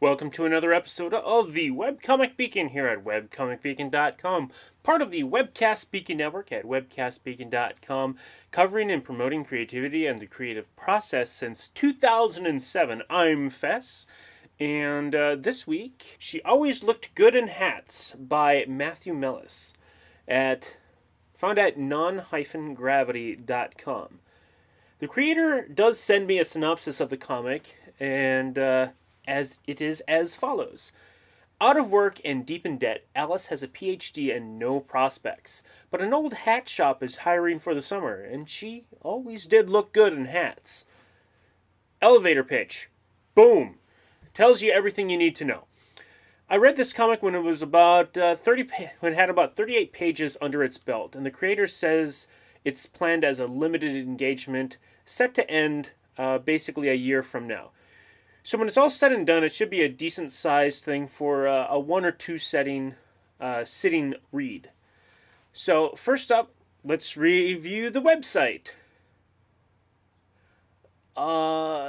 Welcome to another episode of the Webcomic Beacon here at webcomicbeacon.com, part of the Webcast Beacon network at webcastbeacon.com, covering and promoting creativity and the creative process since 2007. I'm Fess, and this week, She Always Looked Good in Hats by Matthew Melis, found at non-gravity.com. The creator does send me a synopsis of the comic, and as it is as follows. Out of work and deep in debt, Alice has a PhD and no prospects. But an old hat shop is hiring for the summer, and she always did look good in hats. Elevator pitch. Boom. Tells you everything you need to know. I read this comic when it was about when it had about 38 pages under its belt, and the creator says it's planned as a limited engagement set to end basically a year from now. So when it's all said and done, it should be a decent-sized thing for a one or two sitting read. So first up, let's review the website.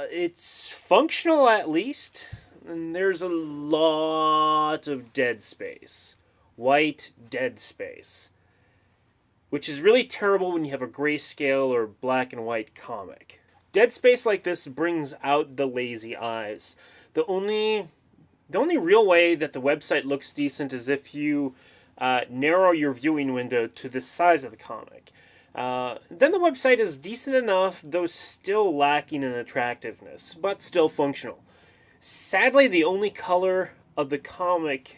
It's functional at least, and there's a lot of dead space. White dead space. Which is really terrible when you have a grayscale or black and white comic. Dead space like this brings out the lazy eyes. The only real way that the website looks decent is if you narrow your viewing window to the size of the comic. Then the website is decent enough, though still lacking in attractiveness, but still functional. Sadly, the only color of the comic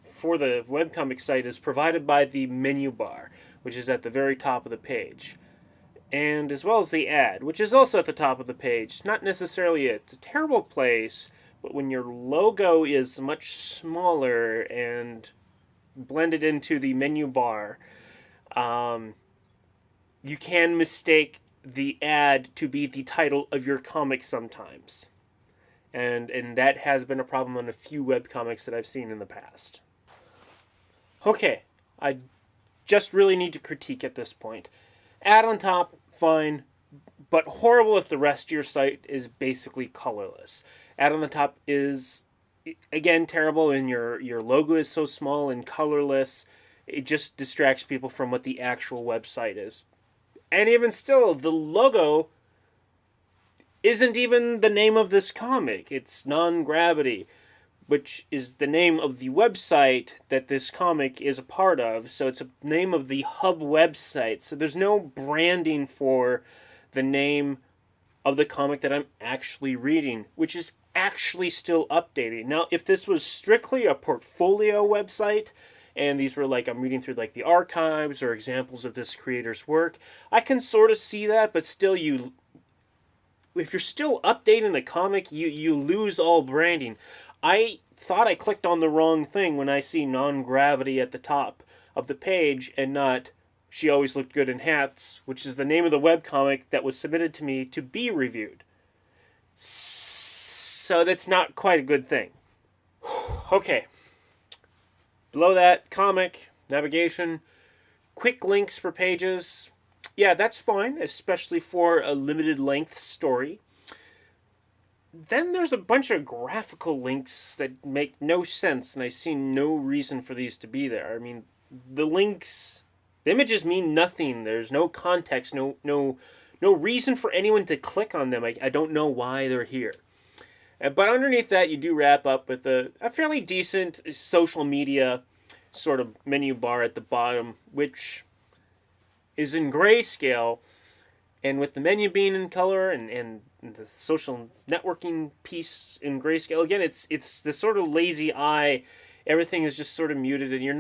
for the webcomic site is provided by the menu bar, which is at the very top of the page. And as well as the ad, which is also at the top of the page. Not necessarily it's a terrible place, but when your logo is much smaller and blended into the menu bar, you can mistake the ad to be the title of your comic sometimes. And that has been a problem on a few webcomics that I've seen in the past. Okay, I just really need to critique at this point. Ad on top, fine, but horrible if the rest of your site is basically colorless. Ad on the top is, again, terrible, and your logo is so small and colorless, it just distracts people from what the actual website is. And even still, the logo isn't even the name of this comic. It's Non-Gravity, which is the name of the website that this comic is a part of. So it's a name of the hub website. So there's no branding for the name of the comic that I'm actually reading, which is actually still updating. Now, if this was strictly a portfolio website, and these were I'm reading through the archives or examples of this creator's work, I can sort of see that, but still if you're still updating the comic, you lose all branding. I thought I clicked on the wrong thing when I see Non-Gravity at the top of the page and not She Always Looked Good in Hats, which is the name of the webcomic that was submitted to me to be reviewed. So that's not quite a good thing. Okay. Below that, comic, navigation, quick links for pages. Yeah, that's fine, especially for a limited length story. Then there's a bunch of graphical links that make no sense, and I see no reason for these to be there. I mean, the images mean nothing. There's no context, no reason for anyone to click on them. I don't know why they're here. But underneath that, you do wrap up with a fairly decent social media sort of menu bar at the bottom, which is in grayscale. And with the menu being in color and the social networking piece in grayscale, again, it's this sort of lazy eye. Everything is just sort of muted, and your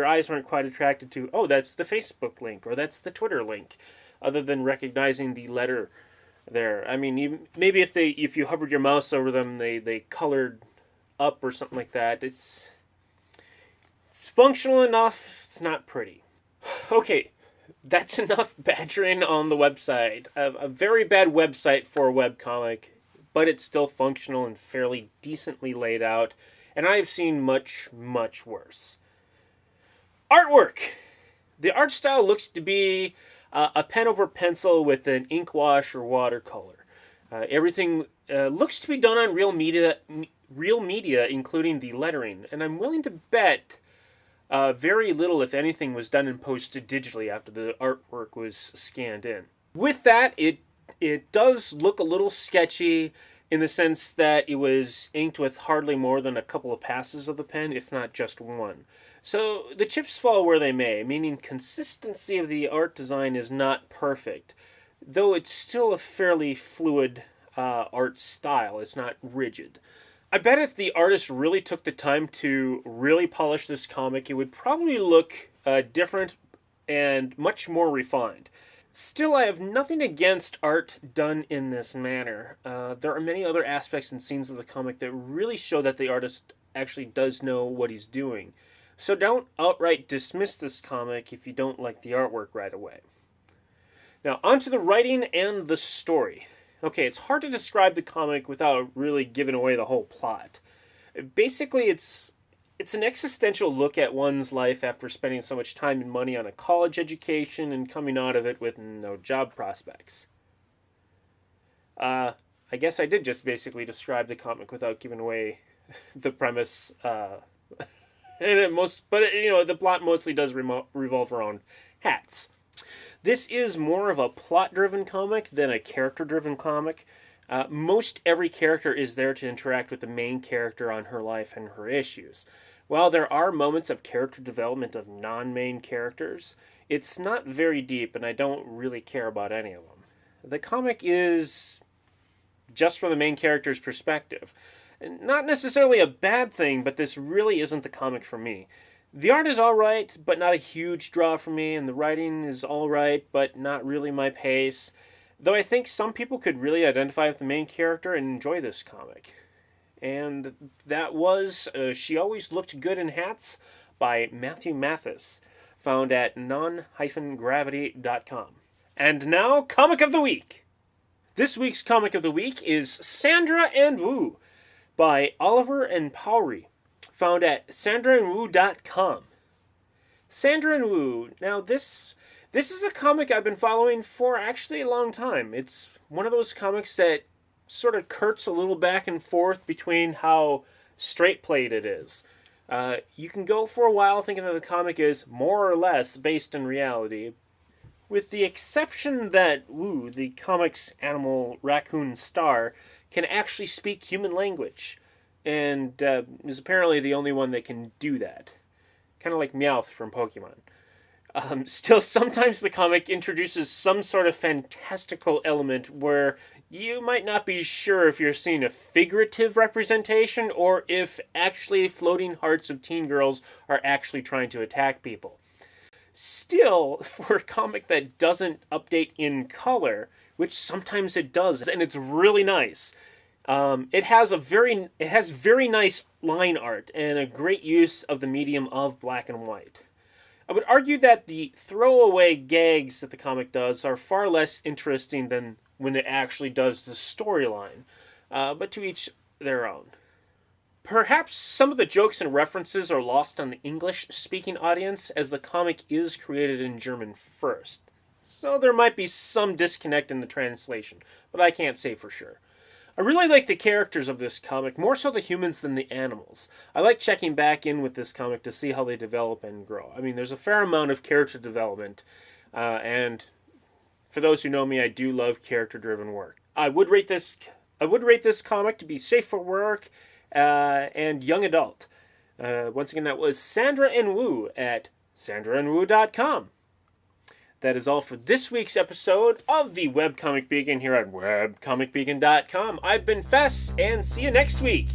eyes aren't quite attracted to, oh, that's the Facebook link, or that's the Twitter link, other than recognizing the letter there. I mean, maybe if you hovered your mouse over them, they colored up or something like that. It's functional enough, it's not pretty. Okay. That's enough badgering on the website. A very bad website for a webcomic, but it's still functional and fairly decently laid out, and I've seen much, much worse. Artwork! The art style looks to be a pen over pencil with an ink wash or watercolor. Everything looks to be done on real media, including the lettering, and I'm willing to bet very little, if anything, was done and posted digitally after the artwork was scanned in. With that, it does look a little sketchy in the sense that it was inked with hardly more than a couple of passes of the pen, if not just one. So the chips fall where they may, meaning consistency of the art design is not perfect, though it's still a fairly fluid art style. It's not rigid. I bet if the artist really took the time to really polish this comic, it would probably look different and much more refined. Still, I have nothing against art done in this manner. There are many other aspects and scenes of the comic that really show that the artist actually does know what he's doing. So don't outright dismiss this comic if you don't like the artwork right away. Now, onto the writing and the story. Okay, it's hard to describe the comic without really giving away the whole plot. Basically, it's an existential look at one's life after spending so much time and money on a college education and coming out of it with no job prospects. I guess I did just basically describe the comic without giving away the premise. But the plot mostly does revolve around hats. This is more of a plot-driven comic than a character-driven comic. Most every character is there to interact with the main character on her life and her issues. While there are moments of character development of non-main characters, it's not very deep, and I don't really care about any of them. The comic is just from the main character's perspective. Not necessarily a bad thing, but this really isn't the comic for me. The art is alright, but not a huge draw for me, and the writing is alright, but not really my pace. Though I think some people could really identify with the main character and enjoy this comic. And that was She Always Looked Good in Hats by Matthew Mathis, found at non-gravity.com. And now, Comic of the Week! This week's Comic of the Week is Sandra and Woo by Oliver and Powree, found at sandraandwoo.com. Sandra and Woo. Now, this is a comic I've been following for actually a long time. It's one of those comics that sort of curts a little back and forth between how straight-played it is. You can go for a while thinking that the comic is more or less based in reality, with the exception that Woo, the comic's animal raccoon star, can actually speak human language, and is apparently the only one that can do that. Kind of like Meowth from Pokemon. Still, sometimes the comic introduces some sort of fantastical element where you might not be sure if you're seeing a figurative representation or if actually floating hearts of teen girls are actually trying to attack people. Still, for a comic that doesn't update in color, which sometimes it does, and it's really nice, it has very nice line art and a great use of the medium of black and white. I would argue that the throwaway gags that the comic does are far less interesting than when it actually does the storyline, but to each their own. Perhaps some of the jokes and references are lost on the English-speaking audience, as the comic is created in German first. So there might be some disconnect in the translation, but I can't say for sure. I really like the characters of this comic, more so the humans than the animals. I like checking back in with this comic to see how they develop and grow. I mean, there's a fair amount of character development, and for those who know me, I do love character-driven work. I would rate this comic to be safe for work and young adult. Once again, that was Sandra and Woo at sandraandwoo.com. That is all for this week's episode of the Webcomic Beacon here at webcomicbeacon.com. I've been Fess, and see you next week.